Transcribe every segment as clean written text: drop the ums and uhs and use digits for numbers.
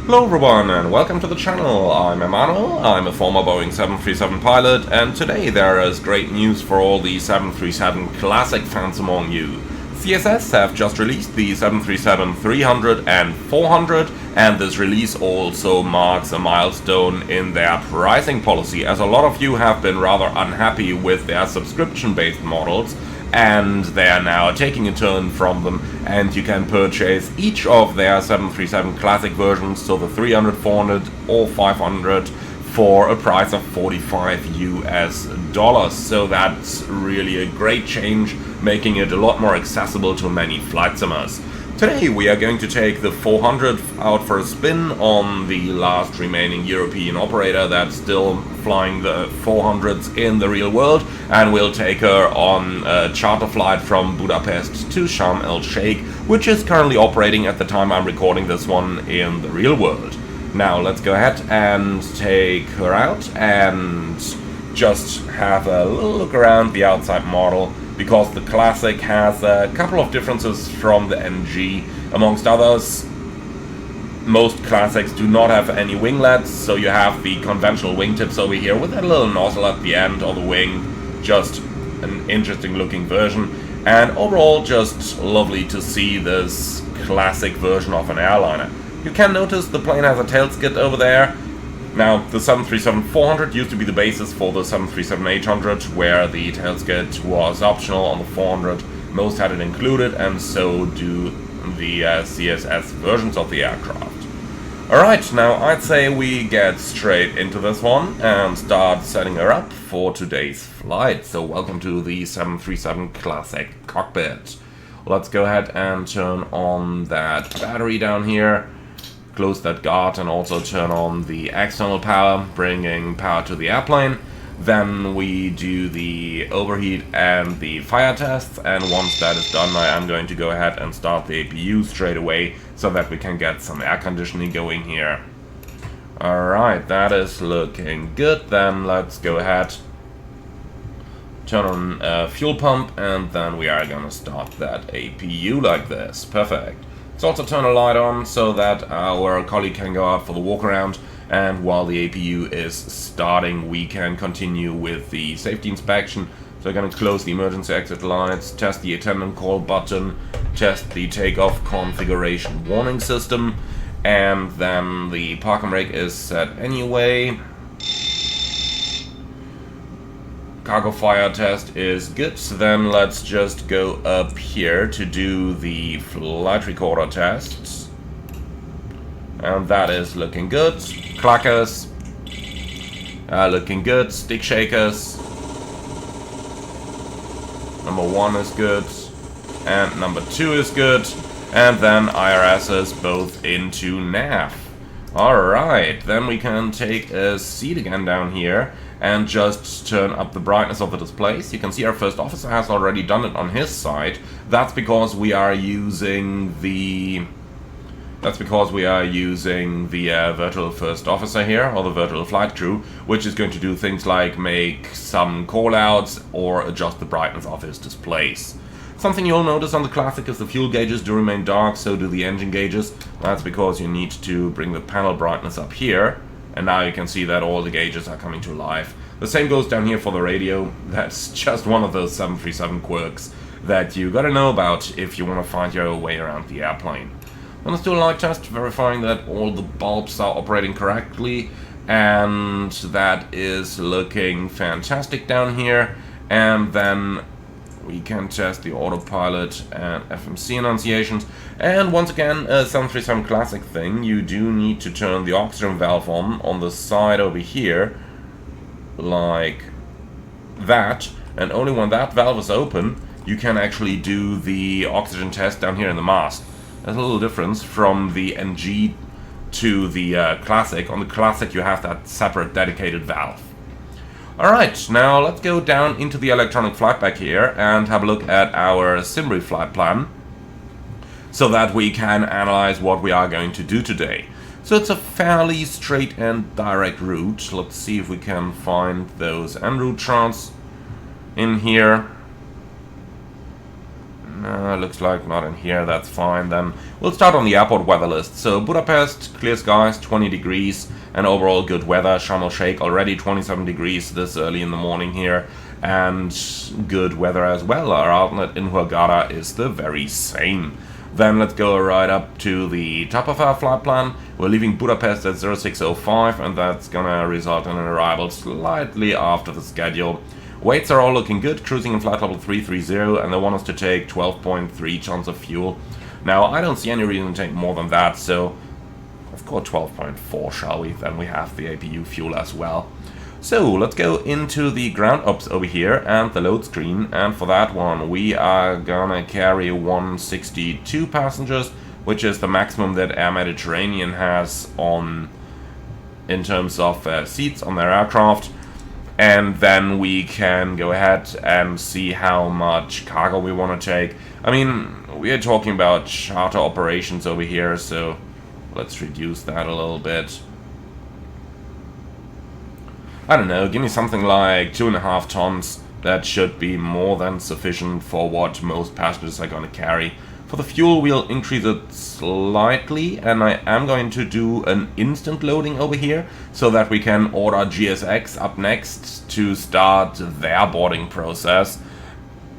Hello everyone and welcome to the channel. I'm Emmanuel, I'm a former Boeing 737 pilot, and today there is great news for all the 737 Classic fans among you. CSS have just released the 737-300 and 400, and this release also marks a milestone in their pricing policy, as a lot of you have been rather unhappy with their subscription-based models, and they are now taking a turn from them, and you can purchase each of their 737 Classic versions, so the 300, 400 or 500, for a price of $45 US. So that's really a great change, making it a lot more accessible to many flight simmers. Today we are going to take the 400 out for a spin on the last remaining European operator that's still flying the 400s in the real world, and we'll take her on a charter flight from Budapest to Sharm el-Sheikh, which is currently operating at the time I'm recording this one in the real world. Now let's go ahead and take her out and just have a little look around the outside model, because the Classic has a couple of differences from the NG. Amongst others, most Classics do not have any winglets, so you have the conventional wingtips over here with a little nozzle at the end of the wing. Just an interesting looking version, and overall just lovely to see this Classic version of an airliner. You can notice the plane has a tail skid over there. Now, the 737-400 used to be the basis for the 737-800, where the tail skid was optional. On the 400, most had it included, and so do the CSS versions of the aircraft. Alright, now I'd say we get straight into this one and start setting her up for today's flight. So welcome to the 737 Classic cockpit. Let's go ahead and turn on that battery down here. Close that guard and also turn on the external power, bringing power to the airplane. Then we do the overheat and the fire tests, and once that is done, I am going to go ahead and start the APU straight away so that we can get some air conditioning going here. Alright, that is looking good. Then let's go ahead, turn on a fuel pump, and then we are gonna start that APU like this. Perfect. Let's also turn a light on so that our colleague can go out for the walk around, and while the APU is starting we can continue with the safety inspection. So we're going to close the emergency exit lights, test the attendant call button, test the takeoff configuration warning system, and then the parking brake is set anyway. Cargo fire test is good, so then let's just go up here to do the flight recorder tests. And that is looking good. Clackers, looking good. Stick shakers. Number 1 is good, and number 2 is good. And then IRSs both into nav. Alright, then we can take a seat again down here and just turn up the brightness of the displays. You can see our first officer has already done it on his side. That's because we are using the virtual first officer here, or the virtual flight crew, which is going to do things like make some callouts or adjust the brightness of his displays. Something you'll notice on the Classic is the fuel gauges do remain dark, so do the engine gauges. That's because you need to bring the panel brightness up here. And now you can see that all the gauges are coming to life. The same goes down here for the radio. That's just one of those 737 quirks that you gotta know about if you want to find your way around the airplane. Then let's do a light test, verifying that all the bulbs are operating correctly, and that is looking fantastic down here. And then we can test the autopilot and FMC enunciations. And once again, a 737 Classic thing, you do need to turn the oxygen valve on the side over here, like that. And only when that valve is open, you can actually do the oxygen test down here in the mask. There's a little difference from the NG to the Classic. On the Classic you have that separate dedicated valve. Alright, now let's go down into the electronic flight back here and have a look at our Simri flight plan, so that we can analyze what we are going to do today. So it's a fairly straight and direct route. Let's see if we can find those en route charts in here. No, looks like not in here, that's fine. Then we'll start on the airport weather list. So Budapest, clear skies, 20 degrees, and overall good weather. Sharm el-Sheikh already 27 degrees this early in the morning here, and good weather as well. Our outlet in Hurghada is the very same. Then let's go right up to the top of our flight plan. We're leaving Budapest at 06:05, and that's gonna result in an arrival slightly after the schedule. Weights are all looking good, cruising in flight level 330, and they want us to take 12.3 tons of fuel. Now, I don't see any reason to take more than that, so let's go 12.4, shall we? Then we have the APU fuel as well. So, let's go into the ground ops over here and the load screen, and for that one, we are gonna carry 162 passengers, which is the maximum that Air Mediterranean has on in terms of seats on their aircraft. And then we can go ahead and see how much cargo we want to take. I mean, we are talking about charter operations over here, so let's reduce that a little bit. I don't know, give me something like 2.5 tons. That should be more than sufficient for what most passengers are going to carry. For the fuel, we'll increase it slightly, and I am going to do an instant loading over here so that we can order GSX up next to start their boarding process.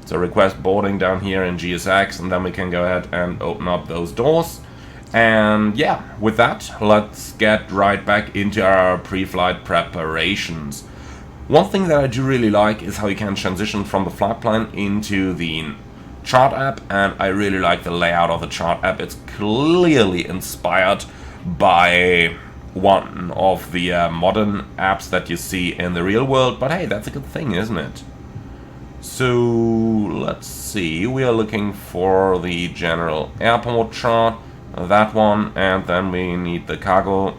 So request boarding down here in GSX, and then we can go ahead and open up those doors. And yeah, with that, let's get right back into our pre-flight preparations. One thing that I do really like is how you can transition from the flight plan into the chart app, and I really like the layout of the chart app. It's clearly inspired by one of the modern apps that you see in the real world, but hey, that's a good thing, isn't it? So let's see, we are looking for the general airport chart, that one, and then we need the cargo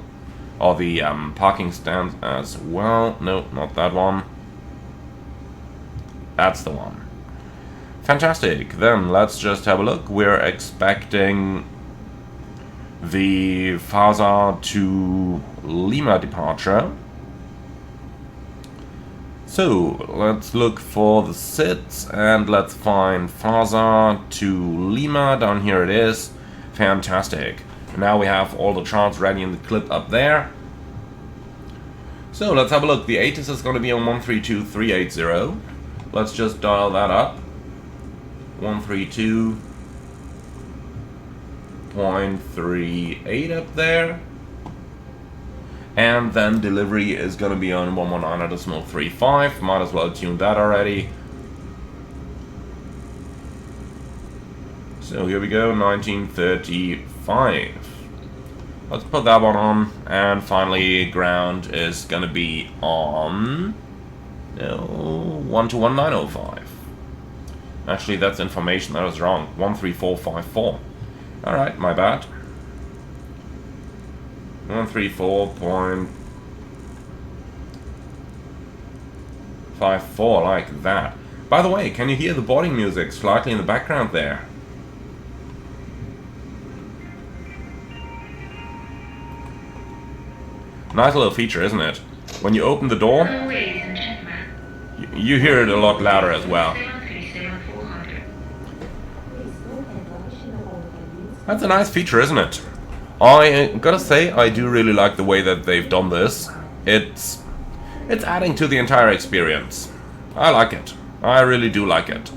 or the parking stands as well. No, not that one. That's the one. Fantastic, then let's just have a look. We're expecting the Faza to Lima departure. So let's look for the SIDs and let's find Faza to Lima. Down here it is. Fantastic. Now we have all the charts ready in the clip up there. So let's have a look. The ATIS is going to be on 132380. Let's just dial that up. 132.38 up there, and then delivery is going to be on 119.35. Might as well tune that already. So here we go, 1935. Let's put that one on, and finally ground is going to be on 121905. Actually, that's information. That was wrong. 13454. Alright, my bad. 134.54, like that. By the way, can you hear the boarding music slightly in the background there? Nice little feature, isn't it? When you open the door, you hear it a lot louder as well. That's a nice feature, isn't it? I gotta say, I do really like the way that they've done this. It's adding to the entire experience. I like it. I really do like it.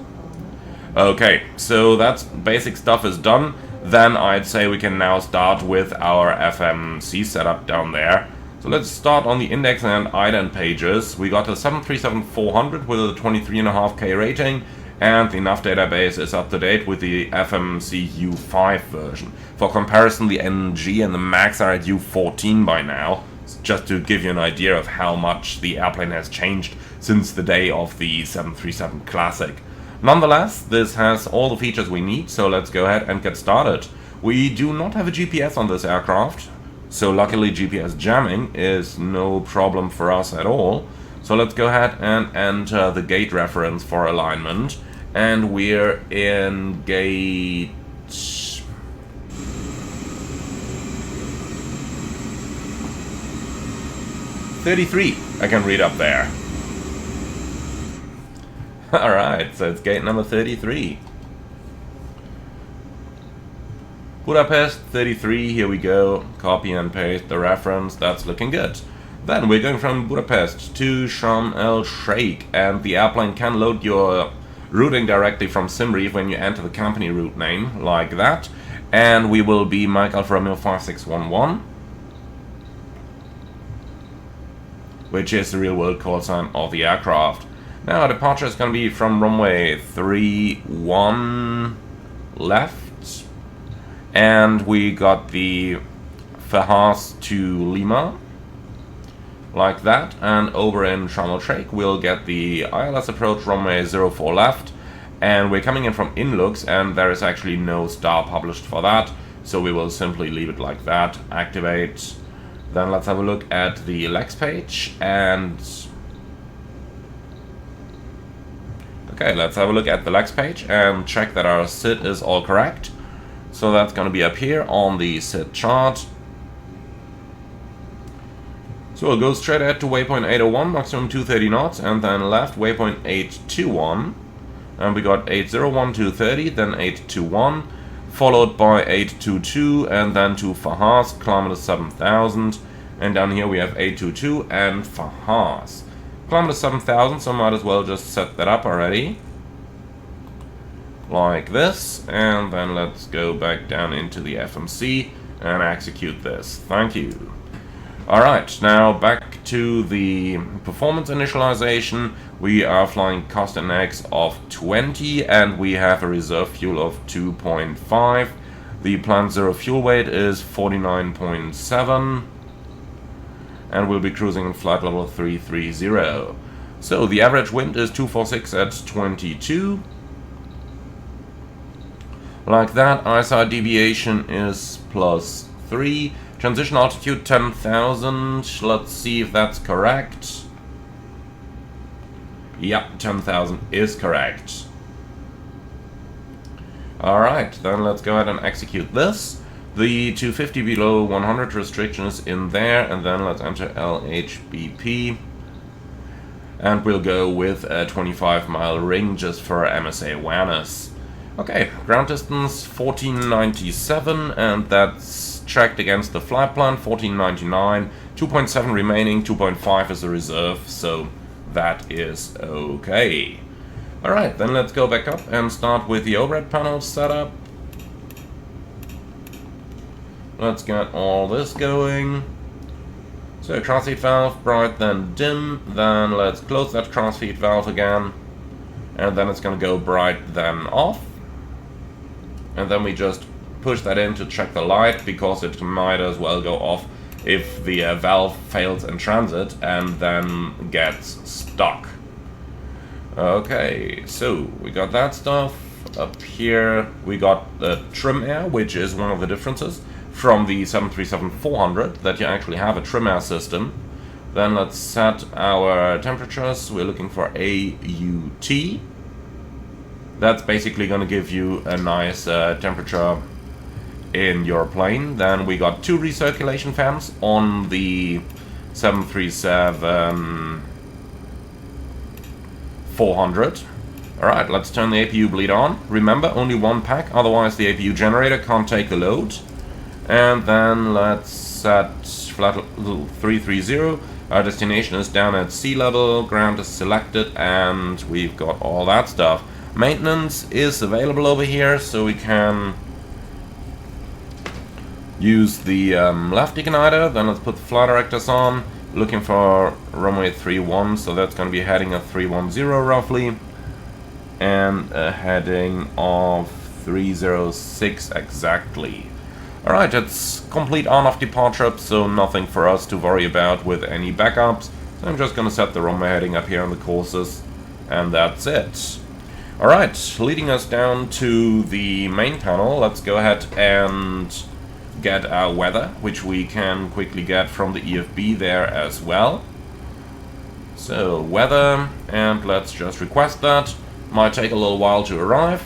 Okay, so that's basic stuff is done. Then I'd say we can now start with our FMC setup down there. So let's start on the index and ident pages. We got a 737-400 with a 23.5K rating. And the NAV database is up to date with the FMC U5 version. For comparison, the NG and the MAX are at U14 by now, just to give you an idea of how much the airplane has changed since the day of the 737 Classic. Nonetheless, this has all the features we need, so let's go ahead and get started. We do not have a GPS on this aircraft, so luckily GPS jamming is no problem for us at all. So let's go ahead and enter the gate reference for alignment. And we're in gate 33. I can read up there. Alright, so it's gate number 33. Budapest 33, here we go, copy and paste the reference, that's looking good. Then we're going from Budapest to Sharm el Sheikh, and the airplane can load your routing directly from SimRief when you enter the company route name, like that. And we will be Mike Alfa Romeo 5611, which is the real world call sign of the aircraft. Now, departure is going to be from runway 31 left. And we got the Fahas to Lima, like that, and over in Sharm el Sheikh we'll get the ILS approach runway 04 left, and we're coming in from Inlux, and there is actually no star published for that, so we will simply leave it like that, activate. Then let's have a look at the legs page, and okay, let's have a look at the legs page and check that our SID is all correct. So that's going to be up here on the SID chart. So we'll go straight ahead to waypoint 801, maximum 230 knots, and then left waypoint 821. And we got 801, 230, then 821, followed by 822, and then to Fahas, kilometer 7000. And down here we have 822 and Fahas. Kilometer 7000, so might as well just set that up already. Like this, and then let's go back down into the FMC and execute this. Thank you. Alright, now back to the performance initialization. We are flying cost NX of 20, and we have a reserve fuel of 2.5. The planned zero fuel weight is 49.7, and we'll be cruising in flight level 330. So the average wind is 246 at 22. Like that, ISR deviation is +3. Transition altitude 10,000. Let's see if that's correct. Yep, 10,000 is correct. Alright, then let's go ahead and execute this. The 250 below 100 restriction is in there, and then let's enter LHBP. And we'll go with a 25-mile ring just for MSA awareness. Okay, ground distance 1497, and that's checked against the flight plan 1499, 2.7 remaining, 2.5 is a reserve, so that is okay. Alright, then let's go back up and start with the overhead panel setup. Let's get all this going. So transfer valve, bright then dim, then let's close that transfer valve again, and then it's gonna go bright then off. And then we just push that in to check the light, because it might as well go off if the valve fails in transit and then gets stuck. Okay, so we got that stuff. Up here we got the trim air, which is one of the differences from the 737-400, that you actually have a trim air system. Then let's set our temperatures. We're looking for AUT. That's basically going to give you a nice temperature in your plane. Then we got 2 recirculation fans on the 737-400. Alright, let's turn the APU bleed on. Remember, only 1 pack, otherwise the APU generator can't take the load. And then let's set flight level 330. Our destination is down at sea level, ground is selected, and we've got all that stuff. Maintenance is available over here, so we can use the left igniter. Then let's put the flight directors on, looking for runway 31, so that's going to be a heading of 310 roughly, and a heading of 306 exactly. Alright, it's complete on-off departure, so nothing for us to worry about with any backups. So I'm just going to set the runway heading up here on the courses, and that's it. Alright, leading us down to the main panel, let's go ahead and get our weather, which we can quickly get from the EFB there as well. So, weather, and let's just request that. Might take a little while to arrive.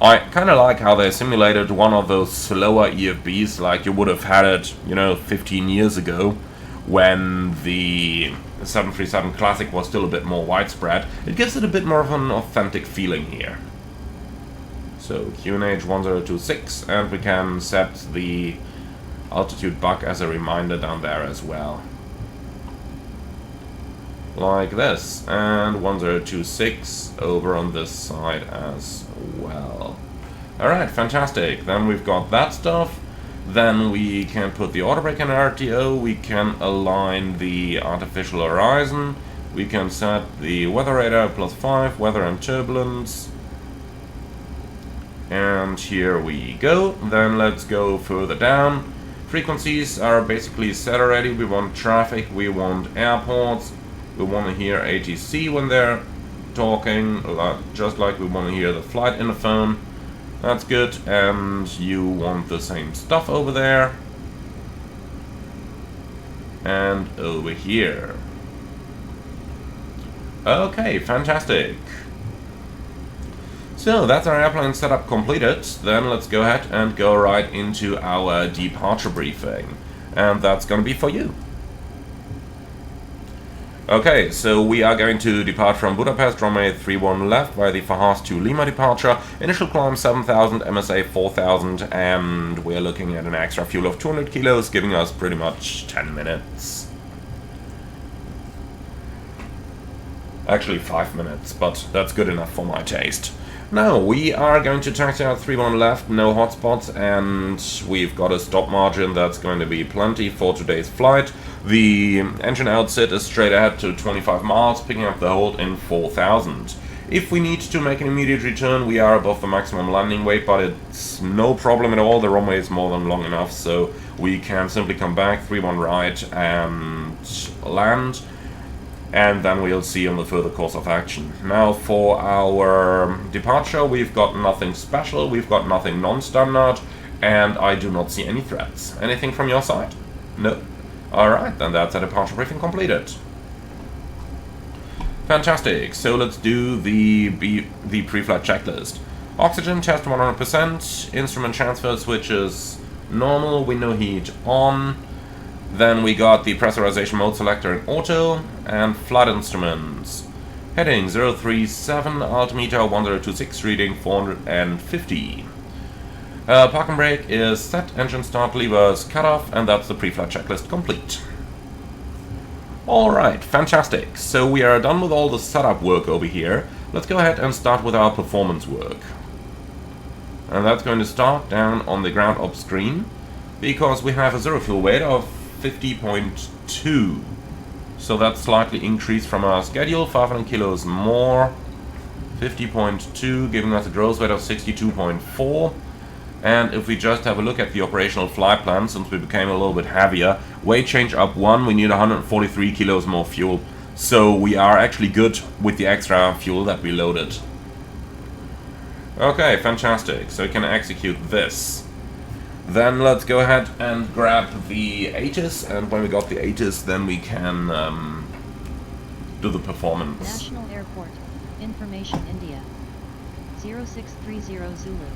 I kind of like how they simulated one of those slower EFBs, like you would have had it, 15 years ago, when the 737 Classic was still a bit more widespread. It gives it a bit more of an authentic feeling here. So QNH 1026, and we can set the altitude bug as a reminder down there as well. Like this, and 1026 over on this side as well. Alright, fantastic. Then we've got that stuff. Then we can put the auto brake in RTO, we can align the artificial horizon, we can set the weather radar +5, weather and turbulence. And here we go. Then let's go further down. Frequencies are basically set already. We want traffic, we want airports, we want to hear ATC when they're talking, just like we want to hear the flight interphone. That's good, and you want the same stuff over there. And over here. Okay, fantastic. So that's our airplane setup completed. Then let's go ahead and go right into our departure briefing. And that's gonna be for you. Okay, so we are going to depart from Budapest, runway 31 left via the Fahas to Lima departure. Initial climb 7,000, MSA 4,000, and we're looking at an extra fuel of 200 kilos, giving us pretty much 10 minutes. Actually 5 minutes, but that's good enough for my taste. Now, we are going to taxi out 31 left, no hotspots, and we've got a stop margin that's going to be plenty for today's flight. The engine outset is straight ahead to 25 miles, picking up the hold in 4,000. If we need to make an immediate return, we are above the maximum landing weight, but it's no problem at all. The runway is more than long enough, so we can simply come back, 31 right, and land. And then we'll see on the further course of action. Now for our departure, we've got nothing special, we've got nothing non-standard, and I do not see any threats. Anything from your side? No. Alright, then that's a departure briefing completed. Fantastic, so let's do the pre-flight checklist. Oxygen test 100%, instrument transfer switches normal, window heat on. Then we got the pressurization mode selector in auto, and flight instruments. Heading 037, altimeter 1026, reading 450. Park and brake is set, engine start levers cut off, and that's the pre-flight checklist complete. Alright, fantastic. So we are done with all the setup work over here. Let's go ahead and start with our performance work. And that's going to start down on the ground op screen, because we have a zero fuel weight of 50.2. So that's slightly increased from our schedule, 500 kilos more. 50.2, giving us a gross weight of 62.4. And if we just have a look at the operational flight plan, since we became a little bit heavier, weight change up 1, we need 143 kilos more fuel. So we are actually good with the extra fuel that we loaded. Okay, fantastic. So we can execute this. Then let's go ahead and grab the ATIS, and when we got the ATIS, then we can do the performance. National Airport, Information India, 0630 Zulu.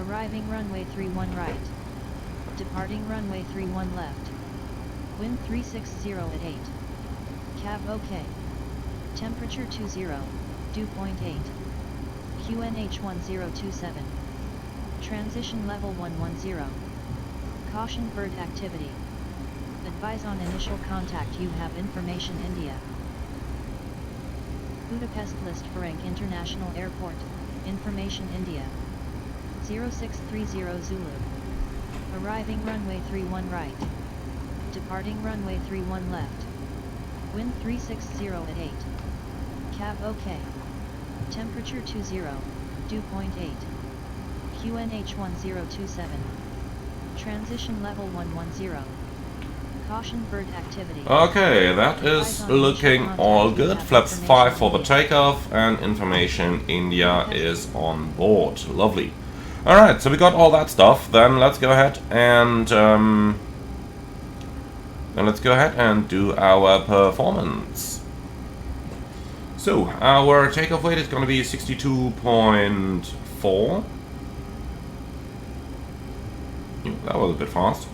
Arriving runway 31 right. Departing runway 31 left. Wind 360 at 8. Cab OK. Temperature 20, dew point 8. QNH 1027. Transition level 110. Caution bird activity. Advise on initial contact, you have Information India. Budapest List Ferenc International Airport, Information India. 0630 Zulu. Arriving runway 31 right. Departing runway 31 left. Wind 360 at 8. Cab OK. Temperature 20, dew point 8. QNH 1027. Transition level 110. Caution bird activity. Okay, that is looking all good. Flaps 5 for the takeoff, and Information India is on board. Lovely. Alright, so we got all that stuff. Then let's go ahead and do our performance. So our takeoff weight is going to be 62.4. That was a bit fast.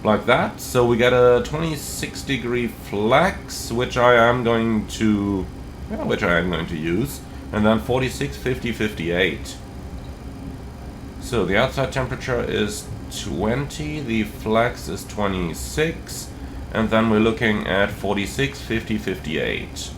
Like that. So we get a 26-degree flex, which I am going to yeah, which I am going to use, and then 46, 50, 58. So the outside temperature is 20, the flex is 26, and then we're looking at 46, 50, 58.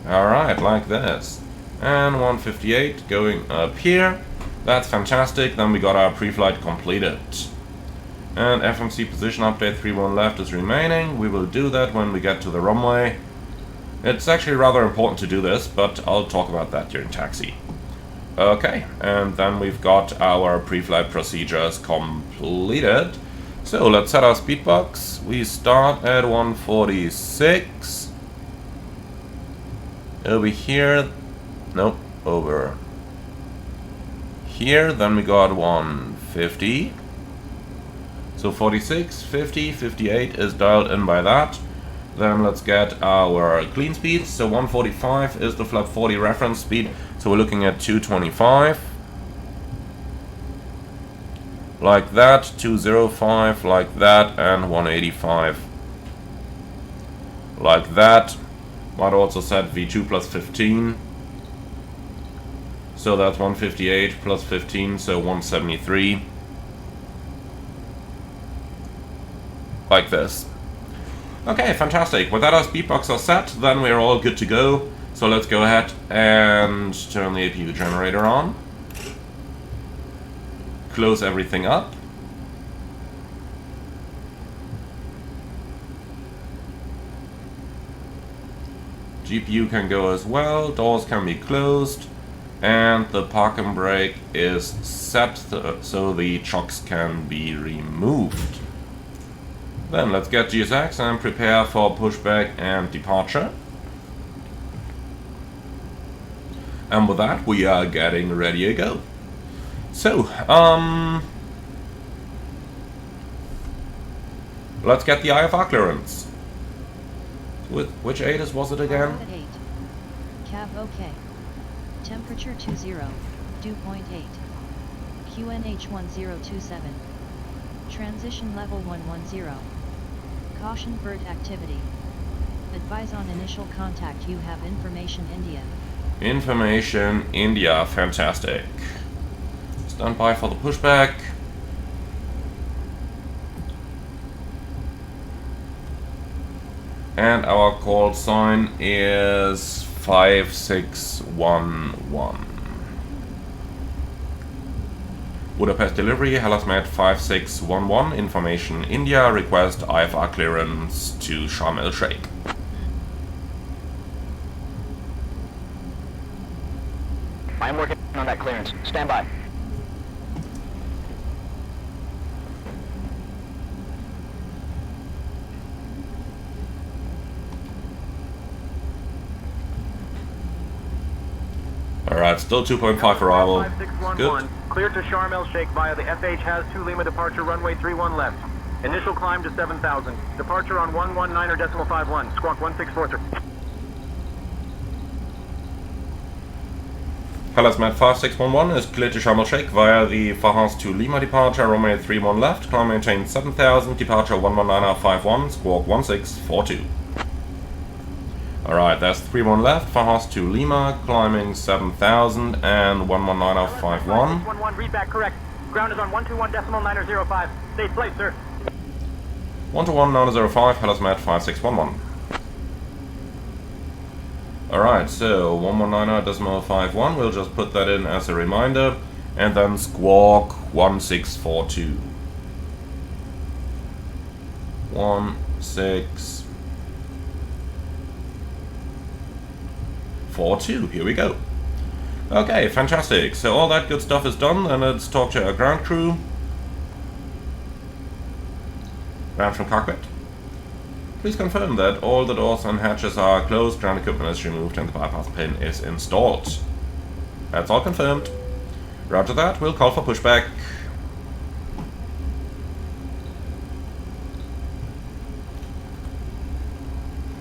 Alright, like this. And 158 going up here. That's fantastic. Then we got our pre-flight completed. And FMC position update 31 left is remaining. We will do that when we get to the runway. It's actually rather important to do this, but I'll talk about that during taxi. Okay, and then we've got our pre-flight procedures completed. So let's set our speed box. We start at 146. Over here, nope, over here, then we got 150. So 46, 50, 58 is dialed in by that. Then let's get our clean speed. So 145 is the flap 40 reference speed. So we're looking at 225. Like that, 205 like that, and 185 like that. Might also set V2 plus 15. So that's 158 plus 15, so 173. Like this. Okay, fantastic. With that, our speed box are set, then we're all good to go. So let's go ahead and turn the APU generator on. Close everything up. GPU can go as well, doors can be closed, and the park and brake is set so the chocks can be removed. Then let's get GSX and prepare for pushback and departure. And with that, we are getting ready to go. So, let's get the IFR clearance. Which ATIS was it again? 8. Cav OK. Temperature 20, dew point 8. QNH 1027. Transition level 110. Caution bird activity. Advise on initial contact. You have information India. Information India, fantastic. Stand by for the pushback. And our call sign is 5611. Budapest delivery, Hellasmet 5611, information India, request IFR clearance to Sharm el Sheikh. I'm working on that clearance. Stand by. Alright, still 2.5 arrival. Good. Cleared to Sharm el Sheikh via the FH has 2 Lima departure runway 31 left. Initial climb to 7,000. Departure on 119.51. Squawk 1643. Hellasmet 5611 is cleared to Sharm el Sheikh via the Fahas to Lima departure, runway 31 left, climb maintain 7000, departure 119.51, squawk 1642. Alright, that's 31 left, Fahas to Lima, climbing 7000 and 119.51. 611, read back correct. Ground is on 121.905. Safe place, sir. 121.905, Hellasmet 5611. Alright, so 119.51, we'll just put that in as a reminder, and then squawk 1642. 1642, here we go. Okay, fantastic. So all that good stuff is done, and let's talk to our ground crew. Ground from cockpit. Please confirm that all the doors and hatches are closed, ground equipment is removed, and the bypass pin is installed. That's all confirmed. Roger that, we'll call for pushback.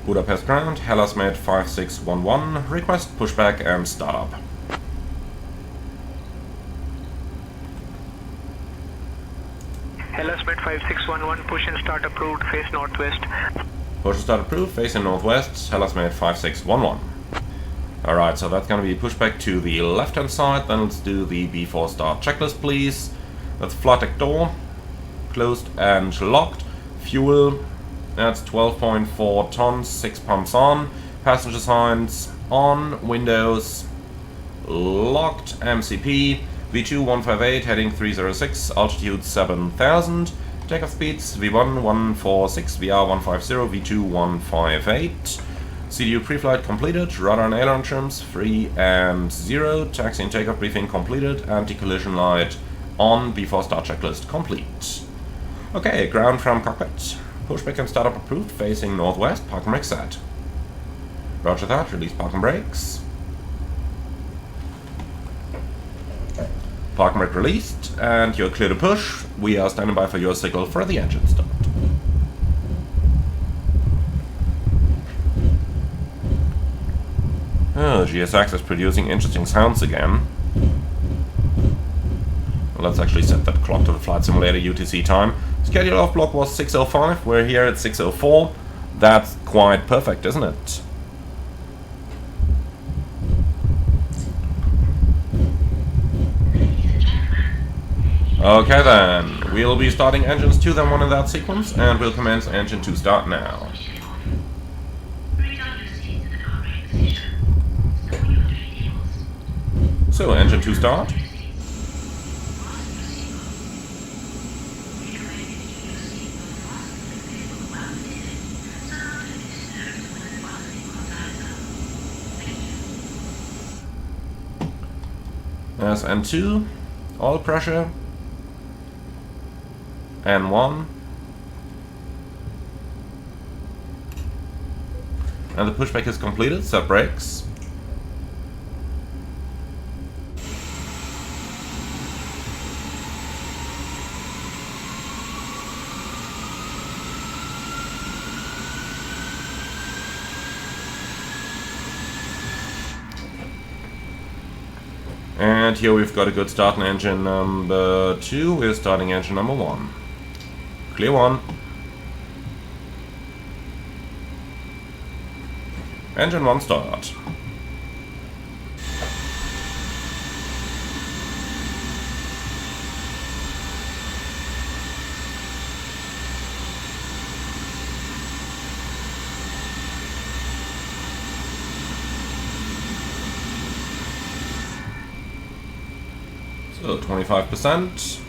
Budapest ground, Hellasmet 5611, request pushback and startup. 5611, push and start approved, face northwest. Push and start approved, facing northwest, Hellasmate 5611. Alright, so that's gonna be pushed back to the left hand side. Then let's do the before start checklist, please. That's flight deck door, closed and locked. Fuel, that's 12.4 tons, 6 pumps on. Passenger signs on, windows locked, MCP, V2 158, heading 306, altitude 7000, takeoff speeds V1 146, VR 150, V2 158, CDU pre-flight completed, radar and aileron trims free and 0, taxi and takeoff briefing completed, anti-collision light on, before start checklist complete. Okay, ground from cockpit, pushback and startup approved, facing northwest, park and brake set. Roger that, release park and brakes. Park and brake released, and you're clear to push. We are standing by for your signal for the engine start. Oh, GSX is producing interesting sounds again. Well, let's actually set that clock to the Flight Simulator UTC time. Schedule off block was 6:05, we're here at 6:04. That's quite perfect, isn't it? Okay then, we'll be starting engines 2 then 1 in that sequence, and we'll commence engine 2 start now. So, engine 2 start. There's N2, all pressure. N1, and the pushback is completed, set brakes. And here we've got a good start in engine number 2, we're starting engine number 1. Clear 1. Engine 1 start. So 25%.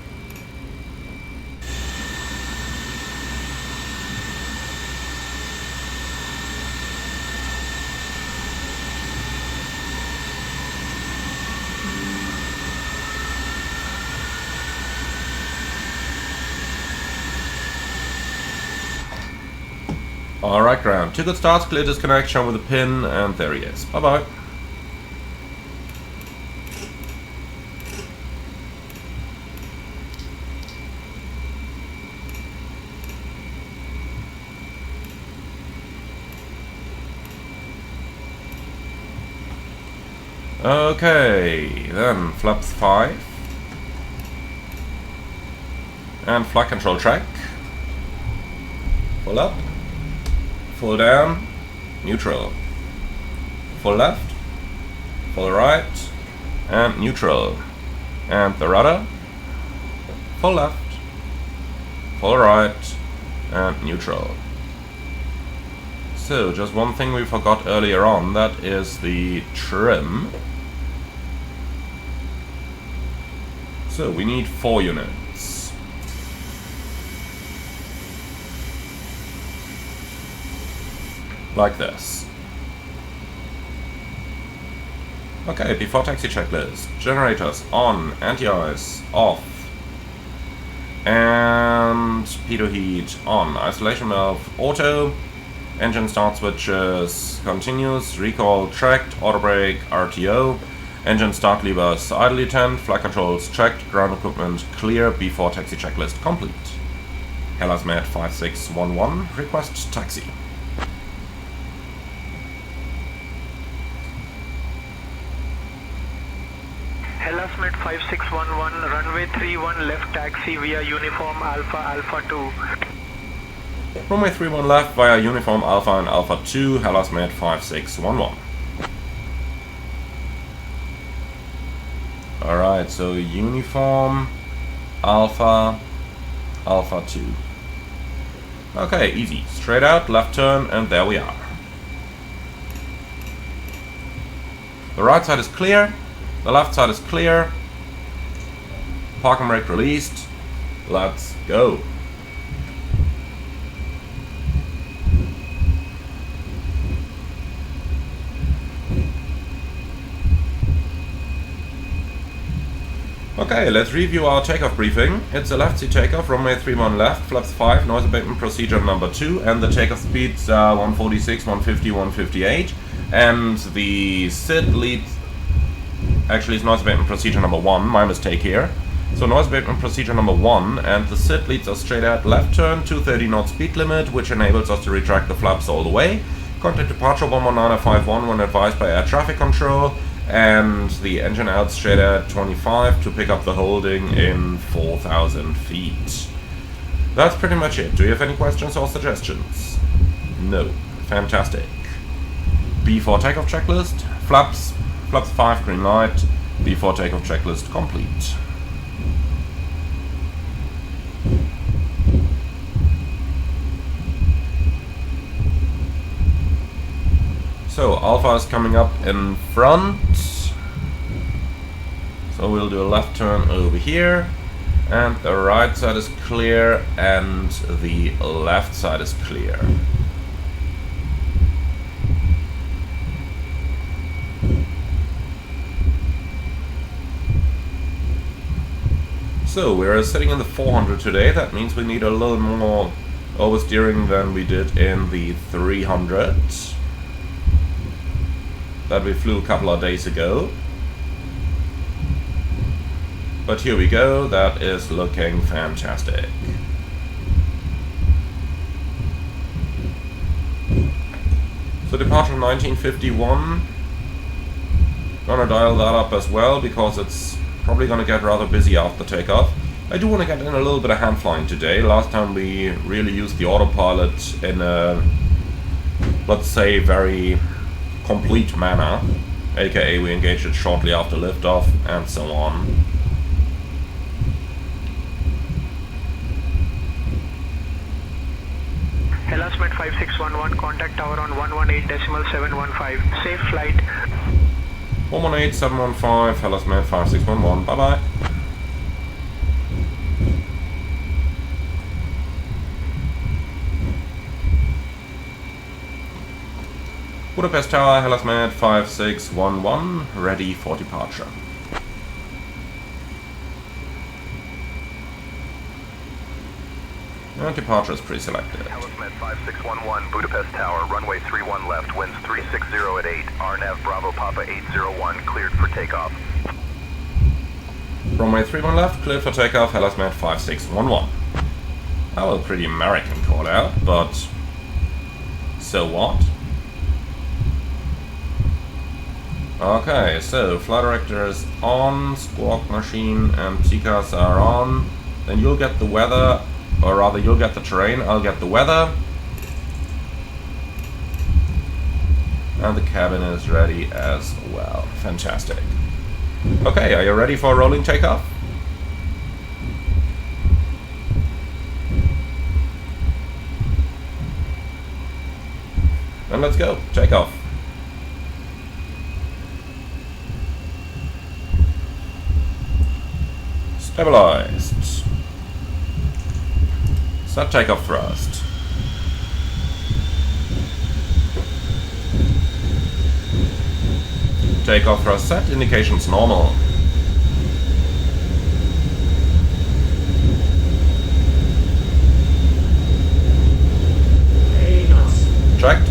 Alright, ground. 2 good starts, clear disconnect, shown with a pin, and there he is. Bye-bye. Okay, then flaps 5. And flight control track. Full up. Full down, neutral. Full left, full right, and neutral. And the rudder, full left, full right, and neutral. So, just one thing we forgot earlier on, that is the trim. So, we need 4 units. Like this. Okay, before taxi checklist. Generators on, anti-ice off, and pitot heat on. Isolation valve auto, engine start switches continuous, recall checked, auto brake RTO, engine start levers idly turned, flight controls checked, ground equipment clear, before taxi checklist complete. Hellasmate 5611, request taxi. Hellasmet 5611, runway 31 left taxi via uniform Alpha Alpha 2. Runway 31 left via uniform Alpha and Alpha 2, Hellasmet 5611. Alright, so uniform Alpha Alpha 2. Okay, easy. Straight out, left turn, and there we are. The right side is clear, the left side is clear. Parking brake released. Let's go. Okay, let's review our takeoff briefing. It's a left seat takeoff, runway 31 left, flaps 5, noise abatement procedure number 2, and the takeoff speeds 146, 150, 158. And the SID leads, actually it's noise abatement procedure number 1, my mistake here. So noise abatement procedure number 1, and the SID leads us straight out left turn, 230 knot speed limit, which enables us to retract the flaps all the way. Contact departure 119.51 when advised by air traffic control. And the engine out straight at 25 to pick up the holding in 4,000 feet. That's pretty much it. Do you have any questions or suggestions? No. Fantastic. B4 takeoff checklist. Flaps 5 green light. B4 takeoff checklist complete. So Alpha is coming up in front, so we'll do a left turn over here, and the right side is clear and the left side is clear. So we're sitting in the 400 today. That means we need a little more oversteering than we did in the 300 that we flew a couple of days ago. But here we go, that is looking fantastic. So departure 1951, gonna dial that up as well because it's probably gonna get rather busy after takeoff. I do want to get in a little bit of hand flying today. Last time we really used the autopilot in a, let's say, very complete manner, aka we engaged it shortly after liftoff and so on. Hellasmet 5611, contact tower on 118.715. Safe flight. 118.715, Hellasmet 5611, bye bye. Budapest Tower, Hellasmet 5611, ready for departure. And departure is pre-selected. Hellasmet 5611, Budapest Tower, runway 31 left, winds 360 at 8, RNAV Bravo Papa 801, cleared for takeoff. Runway 31 left, cleared for takeoff, Hellasmet 5611. That was a pretty American call out, but so what? Okay, so flight director is on, squawk machine and TCAS are on. Then you'll get the weather, or rather you'll get the terrain, I'll get the weather. And the cabin is ready as well. Fantastic. Okay, are you ready for a rolling takeoff? Then let's go, takeoff. Stabilized. Set takeoff thrust. Takeoff thrust set, indications normal. Checked.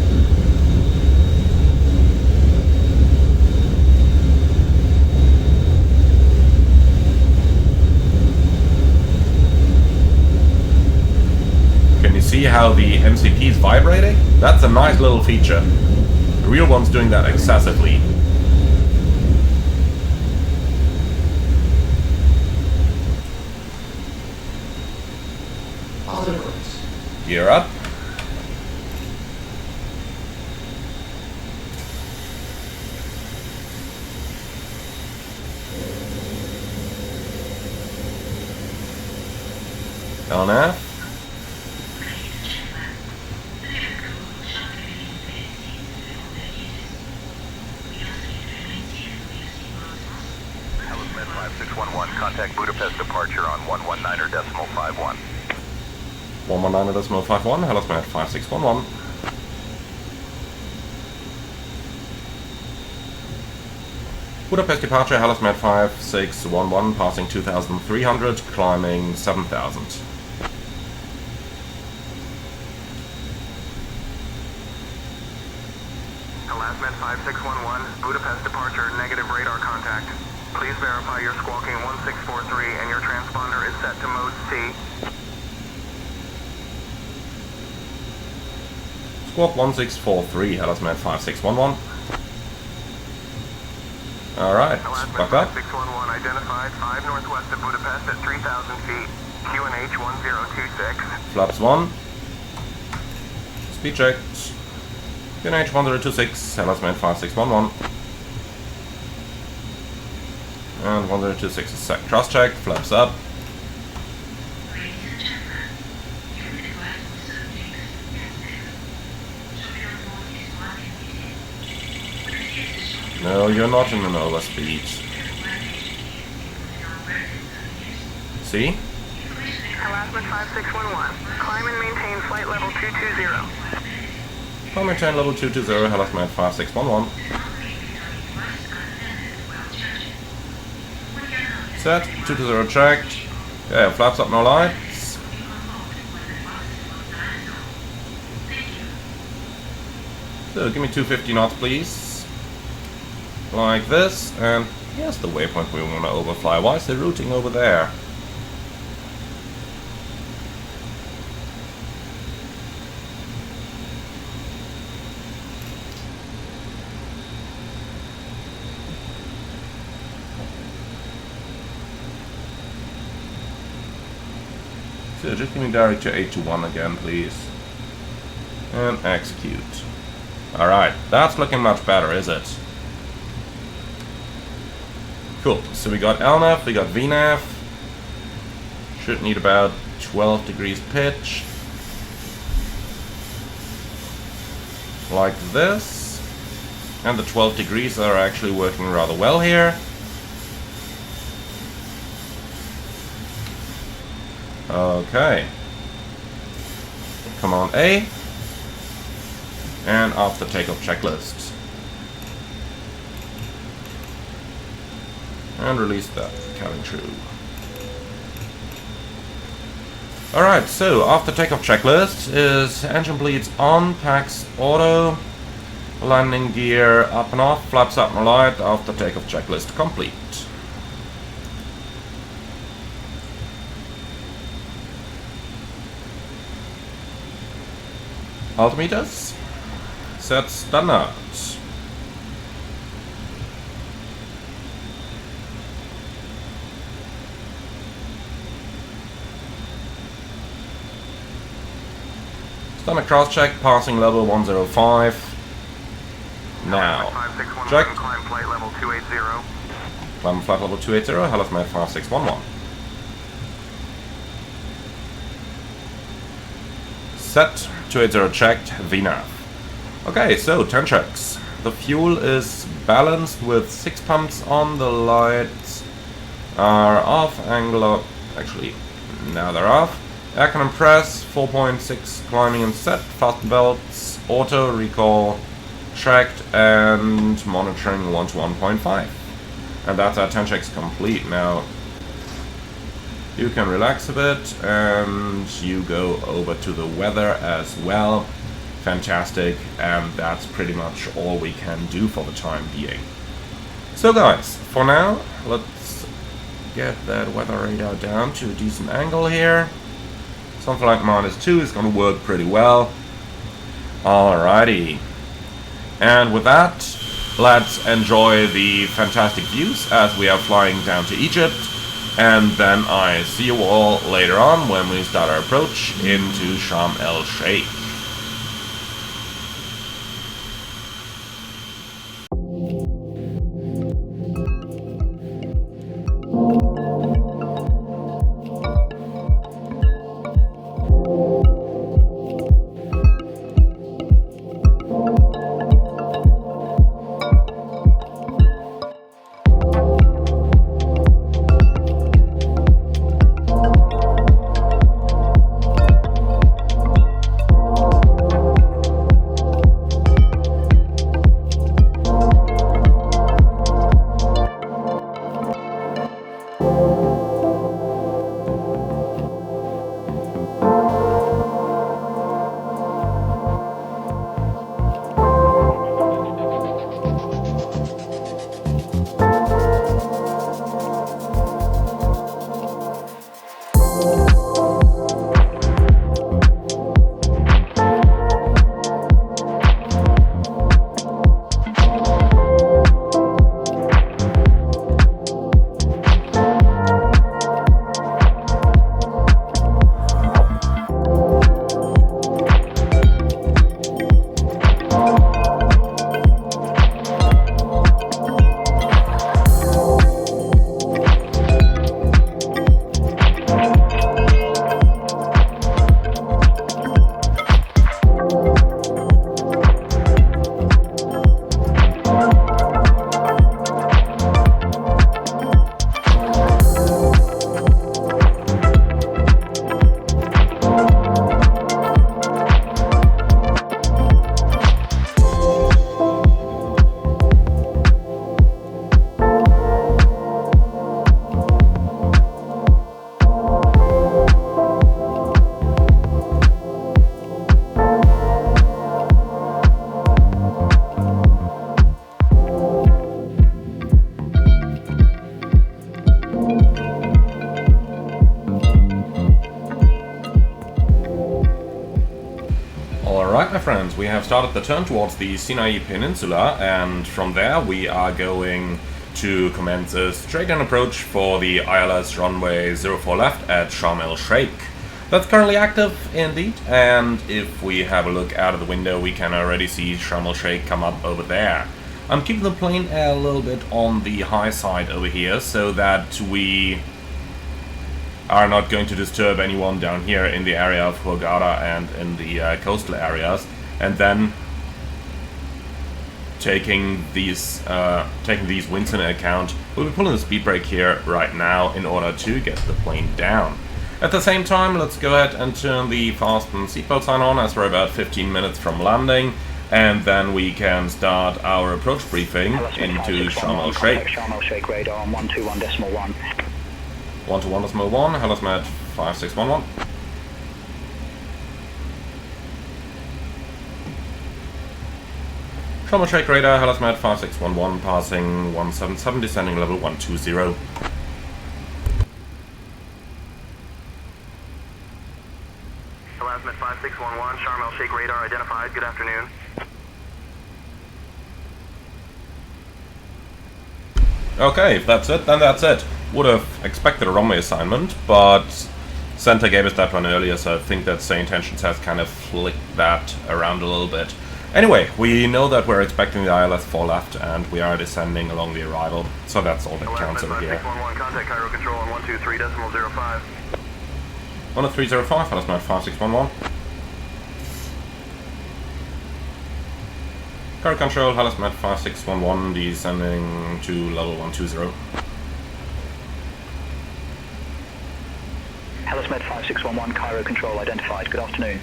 See how the MCP is vibrating? That's a nice little feature. The real one's doing that excessively. gear up. LNAV. Med 5611, contact Budapest departure on 119.51. 119.51, Hellas Med 5611. Budapest departure, Hellas Med 5611, passing 2,300, climbing 7,000. Hellas Med 5611, Budapest departure, negative radar contact. Please verify your squawking 1643 and your transponder is set to mode C. Squawk 1643, Hellas Med 5611. Alright, back up. 611 identified 5 northwest of Budapest at 3,000 feet. QNH 1026. Flaps 1. Speed checked. QNH 1026, Hellas Med 5611. And 1026 is set. Cross check, flaps up. No, you're not in an overspeed. See? Hellas Med 5611. Climb and maintain flight level 220. Climb and maintain level 220, Hellas Med 5611. Set, 220 checked. Yeah, flaps up, no lights. So, give me 250 knots, please. Like this, and here's the waypoint we want to overfly. Why is the routing over there? So just give me direct to 821 again, please. And execute. Alright, that's looking much better, is it? Cool, so we got LNAV, we got VNAV. Should need about 12 degrees pitch. Like this. And the 12 degrees are actually working rather well here. Okay. Command A. And after takeoff checklist. And release that, cabin crew. Alright, so after takeoff checklist is engine bleeds on, packs auto, landing gear up and off, flaps up and light, after takeoff checklist complete. Altimeters, set standard. Standard cross check, passing level 105. Now, check. Climb flight level 280. Climb flight level 280, Hellas Med 5611. Set, 280 checked, VNAV. Okay, so 10 checks. The fuel is balanced with 6 pumps on, the lights are off, angle up, actually, now they're off. Air can press, 4.6 climbing and set, fasten belts, auto, recall, tracked, and monitoring 1 to 1.5. And that's our 10 checks complete. Now, you can relax a bit, and you go over to the weather as well. Fantastic, and that's pretty much all we can do for the time being. So guys, for now, let's get that weather radar down to a decent angle here. Something like -2 is going to work pretty well. Alrighty. And with that, let's enjoy the fantastic views as we are flying down to Egypt. And then I see you all later on when we start our approach into Sharm el Sheikh. Alright my friends, we have started the turn towards the Sinai Peninsula, and from there we are going to commence a straight-on approach for the ILS runway 04 left at Sharm el Sheikh. That's currently active indeed, and if we have a look out of the window we can already see Sharm el Sheikh come up over there. I'm keeping the plane a little bit on the high side over here so that we are not going to disturb anyone down here in the area of Hurghada and in the coastal areas, and then taking these winds into account, we'll be pulling the speed brake here right now in order to get the plane down. At the same time, let's go ahead and turn the fasten seatbelt sign on as we're about 15 minutes from landing, and then we can start our approach briefing into Sharm el Sheikh. Sharm el Sheikh radar on 121.1. 121.1, Hellasmed 5611. Sharm el Sheikh radar, Hellasmed 5611, passing 177, descending level 120. Hellasmed 5611, Sharm el Sheikh radar identified. Good afternoon. Okay, if that's it, then that's it. Would have expected a runway assignment, but Center gave us that one earlier, so I think that Say Intentions has kind of flicked that around a little bit. Anyway, we know that we're expecting the ILS 4 left, and we are descending along the arrival, so that's all that counts over here. 5611, contact Cairo Control on 123.05. 10305, Hellasmed 5611. Cairo Control, Hellasmed 5611, descending to level 120. Hellasmed 5611, Cairo Control identified. Good afternoon.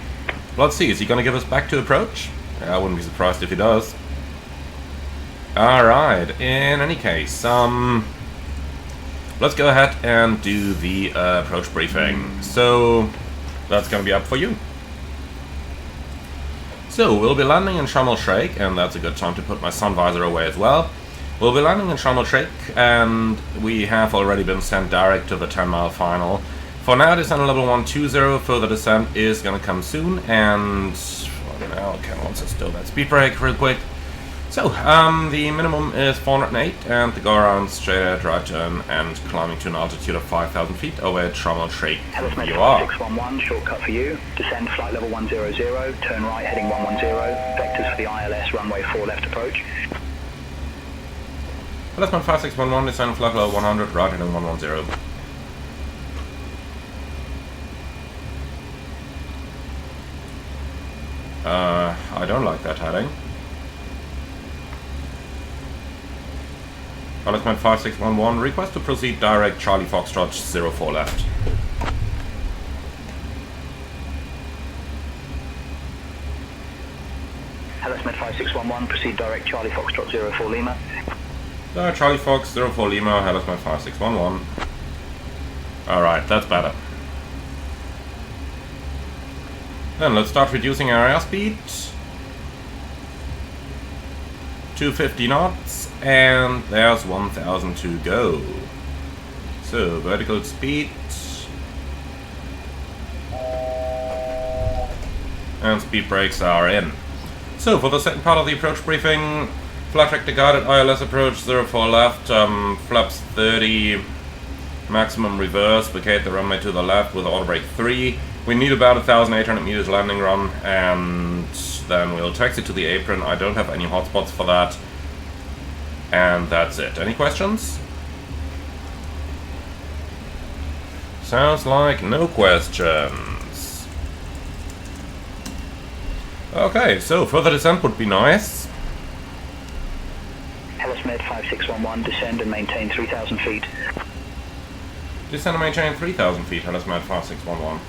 Let's see, is he going to give us back to approach? I wouldn't be surprised if he does. Alright, in any case, let's go ahead and do the approach briefing. So, that's going to be up for you. So, we'll be landing in Sharm el Sheikh, and that's a good time to put my sun visor away as well. We'll be landing in Sharm el Sheikh, and we have already been sent direct to the 10-mile final. For now, descent level 120, further descent is going to come soon, and now, okay, once I still that speed brake real quick. So, the minimum is 408, and the go around straight ahead right turn and climbing to an altitude of 5,000 feet over a Trommel Shake. Hello, You are. 611, shortcut for you. Descend flight level 100, turn right heading 110, vectors for the ILS, runway 4 left approach. Hello, 5611, descend flight level 100, right heading 110. I don't like that heading. Alaskan 5611, request to proceed direct Charlie Foxtrot 04 left. Hello, 5611, proceed direct Charlie Foxtrot 04 Lima. Charlie Fox 04 Lima, Hellasman 5611. Alright, that's better. Then let's start reducing our airspeed. 250 knots, and there's 1,000 to go. So, vertical speed. And speed brakes are in. So, for the second part of the approach briefing, flight rector guided ILS approach 04 left, flaps 30, maximum reverse, vacate the runway to the left with auto brake 3. We need about 1,800 meters landing run, and then we'll taxi to the apron. I don't have any hotspots for that. And that's it. Any questions? Sounds like no questions. Okay, so further descent would be nice. Hellasmed 5611, descend and maintain 3,000 feet. Descend and maintain 3,000 feet, Hellasmed 5611.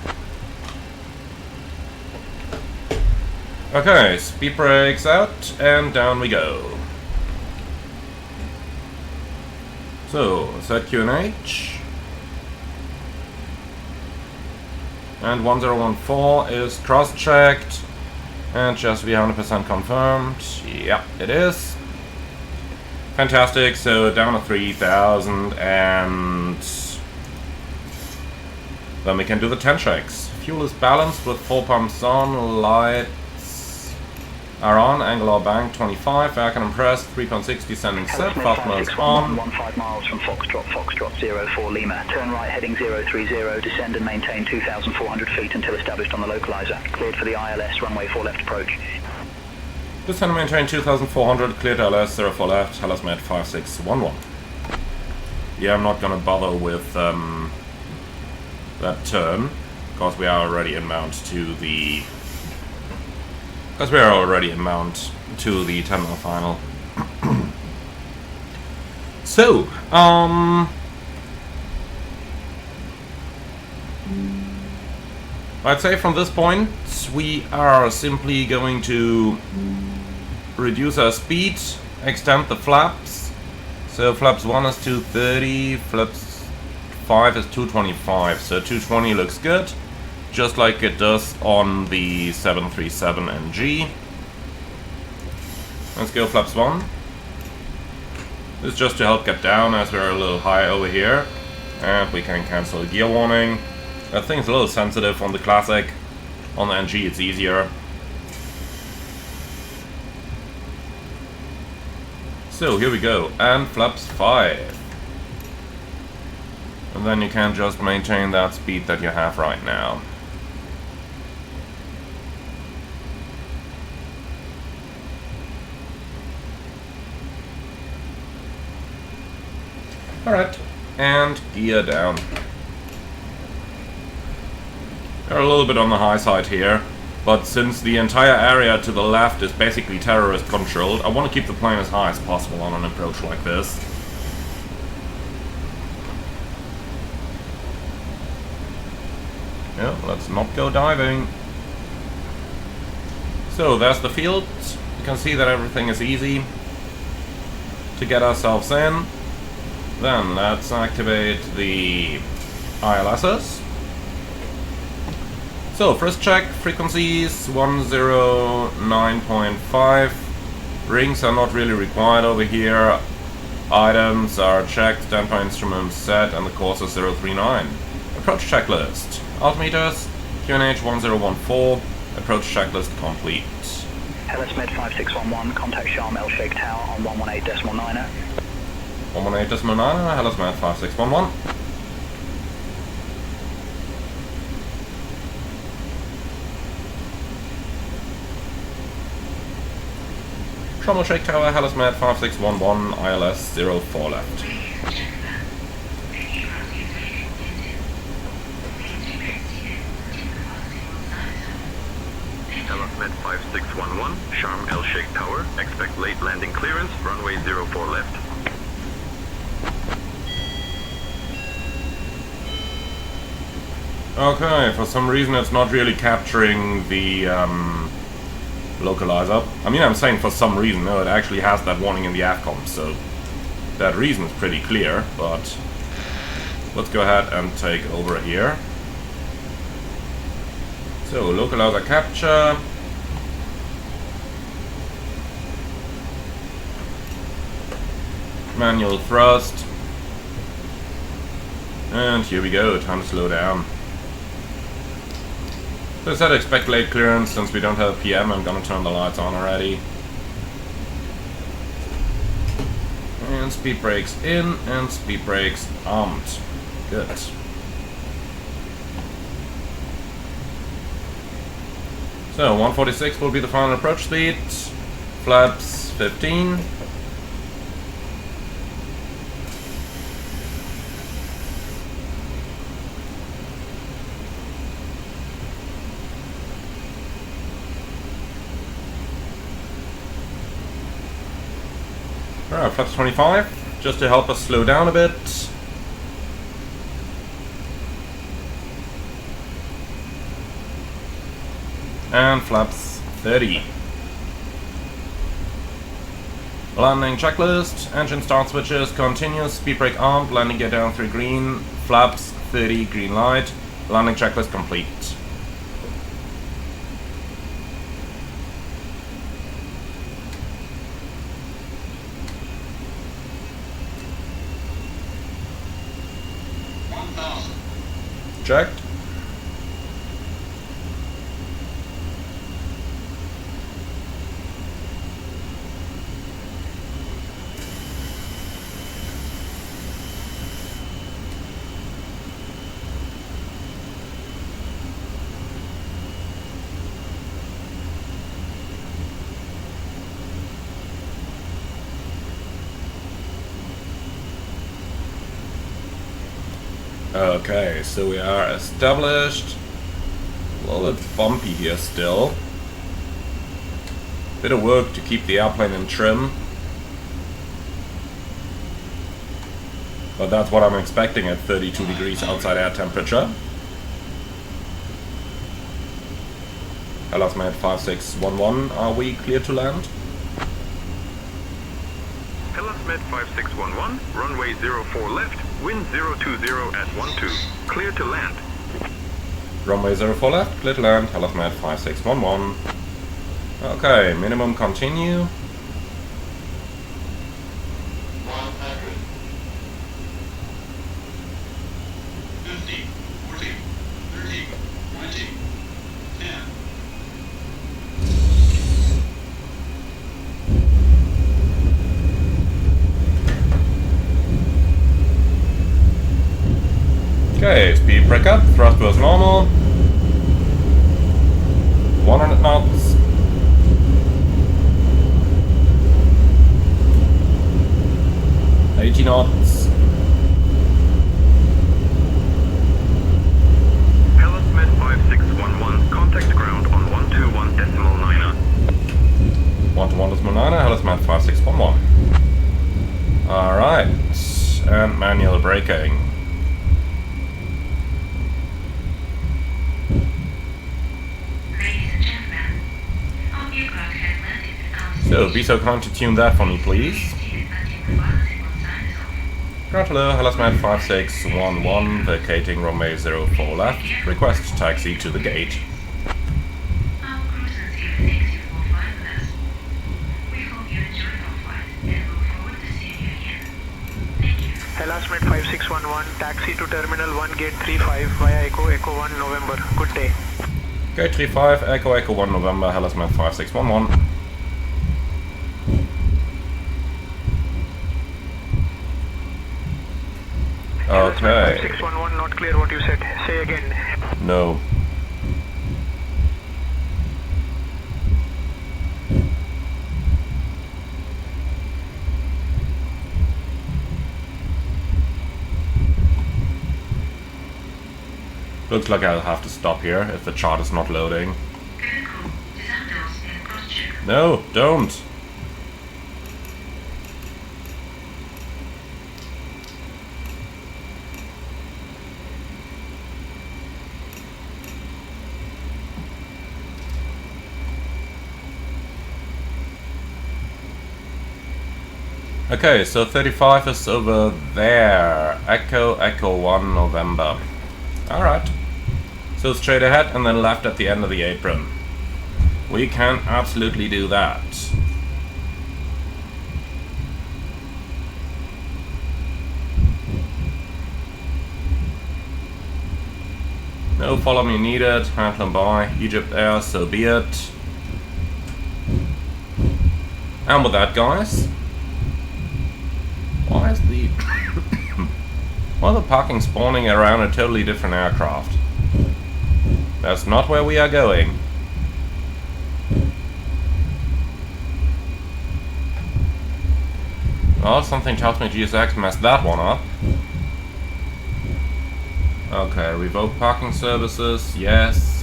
Okay, speed brakes out, and down we go. So, set QNH. And 1014 is cross-checked. And just be 100% confirmed. Yeah, it is. Fantastic, so down to 3,000, and then we can do the 10 checks. Fuel is balanced with 4 pumps on, lights are on, angular bank 25, air can impressed, 3.6 descending set, fast mode on. 15 miles from Foxtrot 04 Lima, turn right heading 030, descend and maintain 2,400 feet until established on the localizer. Cleared for the ILS, runway 4 left approach. Descend and maintain 2,400, cleared ILS 04 left, Hellasmed 5611. Yeah, I'm not gonna bother with that turn, because we are already inbound to the 10 mile final. So, I'd say from this point we are simply going to reduce our speed, extend the flaps. So flaps 1 is 230, flaps 5 is 225, so 220 looks good, just like it does on the 737 NG. Let's go flaps 1. This is just to help get down as we're a little high over here. And we can cancel gear warning. That thing's a little sensitive on the Classic. On the NG it's easier. So here we go, and flaps 5. And then you can just maintain that speed that you have right now. Alright, and gear down. We're a little bit on the high side here, but since the entire area to the left is basically terrorist controlled, I want to keep the plane as high as possible on an approach like this. Yeah, let's not go diving. So there's the field. You can see that everything is easy to get ourselves in. Then let's activate the ILSs. So first check, frequencies 109.5. Rings are not really required over here. Items are checked, standby instruments set, and the course is 039. Approach checklist. Altimeters, QNH 1014. Approach checklist complete. Hellas Med 5611, contact Sharm El Sheikh Tower on 118.9er. 118.9, Hellas Med 5611. Sharm El Sheikh Tower, Hellas Med 5611, ILS 04 left. Hellas Med 5611, Sharm El Sheikh Tower, expect late landing clearance, runway 04 left. Okay, for some reason it's not really capturing the localizer. I mean, I'm saying for some reason, no, it actually has that warning in the AFCOM, so that reason is pretty clear, but let's go ahead and take over here. So, localizer capture. Manual thrust. And here we go, time to slow down. So I said expect late clearance. Since we don't have a PM, I'm gonna turn the lights on already. And speed brakes in, and speed brakes armed. Good. So 146 will be the final approach speed. Flaps 15. Alright, flaps 25, just to help us slow down a bit. And flaps 30. Landing checklist, engine start switches, continuous, speed brake armed, landing gear down 3 green, flaps 30, green light, landing checklist complete. Checked. Okay, so we are established. A little bit bumpy here still. Bit of work to keep the airplane in trim. But that's what I'm expecting at 32 degrees outside air temperature. Hellas Med 5611, are we clear to land? Hellas Med 5611, runway 04 left, wind 020 at 12, clear to land. Runway 04 left, clear to land, Hellas Med 5611. Okay, minimum continue. 100. 50, 40, 30, 20, 10. Okay, speed brake up, thrust was normal. 100 knots. knots. Hellas Med 5611, contact ground on 121.9er. 121.9er, Hellas Med 5611. Alright, and manual braking. So, be so kind to tune that for me, please. Throttle, Hellas Med 5611, vacating runway 04 left. Request taxi to the gate. Hellas Med 5611, taxi to Terminal 1 Gate 35 via Echo Echo 1 November. Good day. Gate 35, Echo Echo 1 November, Hellas Med 5611. Okay. 5611, not clear what you said. Say again. No. Looks like I'll have to stop here if the chart is not loading. No, don't! Okay, so 35 is over there. Echo, Echo 1, November. Alright. So straight ahead and then left at the end of the apron. We can absolutely do that. No follow me needed. Handling by Egypt Air, so be it. And with that, guys, why is the why are the parking spawning around a totally different aircraft? That's not where we are going. Well, something tells me GSX messed that one up. Okay, revoke parking services, yes.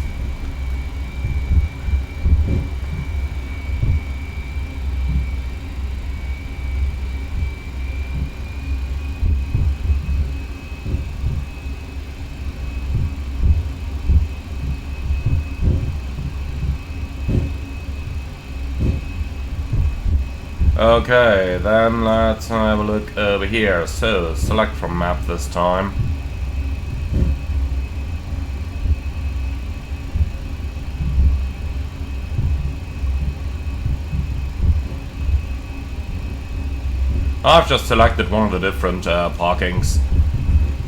Okay, then let's have a look over here. So, select from map this time. I've just selected one of the different parkings.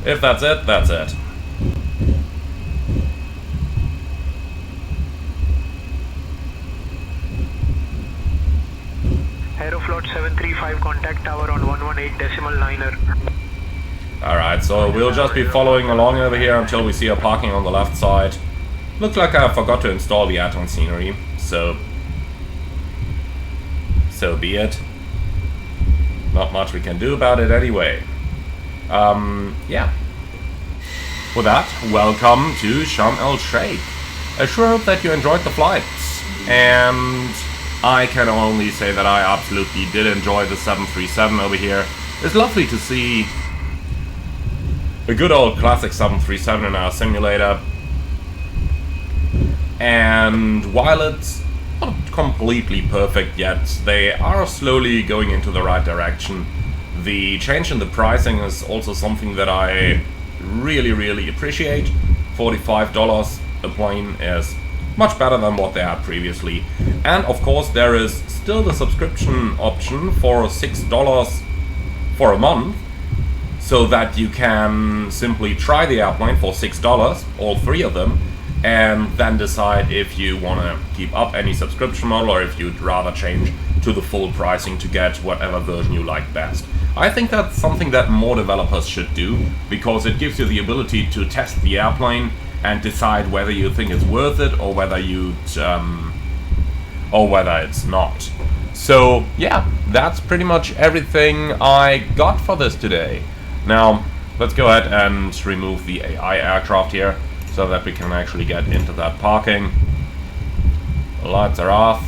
If that's it, that's it. Aeroflot 735, contact tower on 118.9er. Alright, so we'll just be following along over here until we see a parking on the left side. Looks like I forgot to install the add-on scenery, so be it. Not much we can do about it anyway. Yeah. With that, welcome to Sharm El Sheikh. I sure hope that you enjoyed the flights, and I can only say that I absolutely did enjoy the 737 over here. It's lovely to see a good old classic 737 in our simulator. And while it's not completely perfect yet, they are slowly going into the right direction. The change in the pricing is also something that I really appreciate. $45 a plane is much better than what they had previously. And of course there is still the subscription option for $6 for a month, so that you can simply try the airplane for $6, all three of them, and then decide if you want to keep up any subscription model or if you'd rather change to the full pricing to get whatever version you like best. I think that's something that more developers should do, because it gives you the ability to test the airplane and decide whether you think it's worth it or whether it's not. So yeah, that's pretty much everything I got for this today. Now let's go ahead and remove the AI aircraft here so that we can actually get into that parking. The lights are off.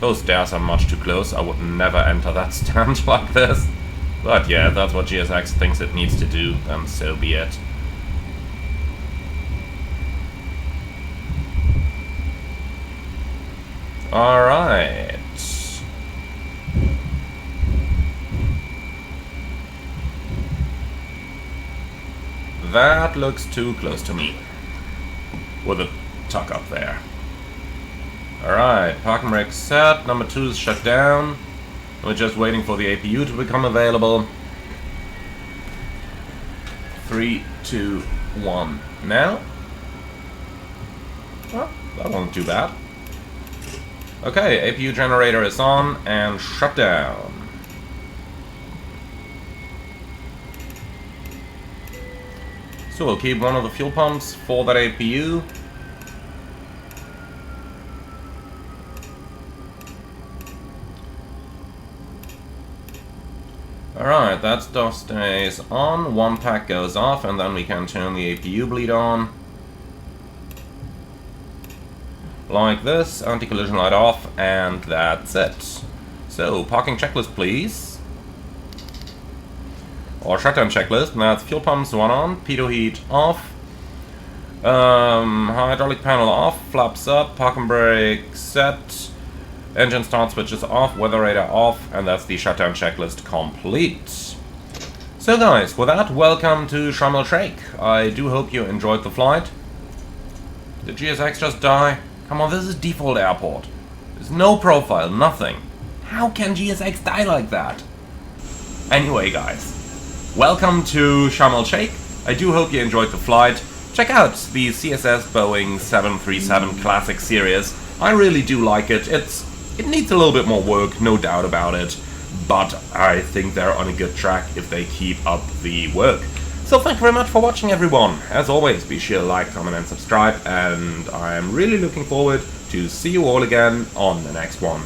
Those stairs are much too close. I would never enter that stand like this. But yeah, if that's what GSX thinks it needs to do, then so be it. Alright. That looks too close to me. With a tuck up there. Alright, parking brake set. Number 2 is shut down. We're just waiting for the APU to become available. 3, 2, 1. Now. Well, that wasn't too bad. Okay, APU generator is on and shut down. So we'll keep one of the fuel pumps for that APU. Alright, that stuff stays on, one pack goes off, and then we can turn the APU bleed on. Like this, anti-collision light off, and that's it. So, parking checklist please. Or shutdown checklist, and that's fuel pumps 1 on, pitot heat off. Hydraulic panel off, flaps up, parking brake set. Engine start switches off, weather radar off, and that's the shutdown checklist complete. So guys, with that, welcome to Sharm el-Sheikh. I do hope you enjoyed the flight. Did GSX just die? Come on, this is default airport. There's no profile, nothing. How can GSX die like that? Anyway guys, welcome to Sharm el-Sheikh. I do hope you enjoyed the flight. Check out the CSS Boeing 737 Classic series. I really do like it. It needs a little bit more work, no doubt about it, but I think they're on a good track if they keep up the work. So thank you very much for watching, everyone. As always, be sure to like, comment and subscribe, and I'm really looking forward to see you all again on the next one.